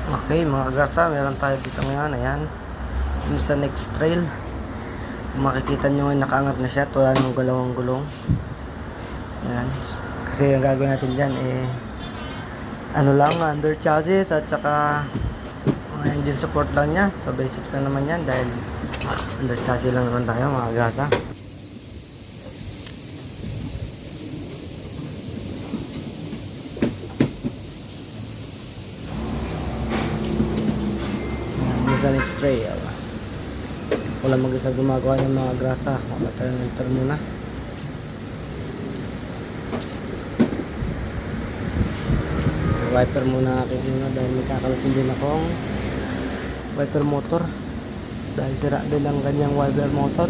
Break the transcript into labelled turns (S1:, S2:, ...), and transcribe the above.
S1: Okay mga gasa, meron tayo dito ngayon. Ayan, yung sa next trail, makikita nyo nakaangat na siya, wala nang gulong. Ayan, kasi ang gagawin natin dyan ano lang, under chassis at saka mga engine support lang nya. So basic na naman yan dahil under chassis lang naman tayo mga gasa. Sa next trail wala mag-isa gumagawa ng mga grasa. Wala tayong enter muna. Wiper muna aking muna dahil may kakalasin din akong wiper motor dahil sira din ang kanyang wiper motor.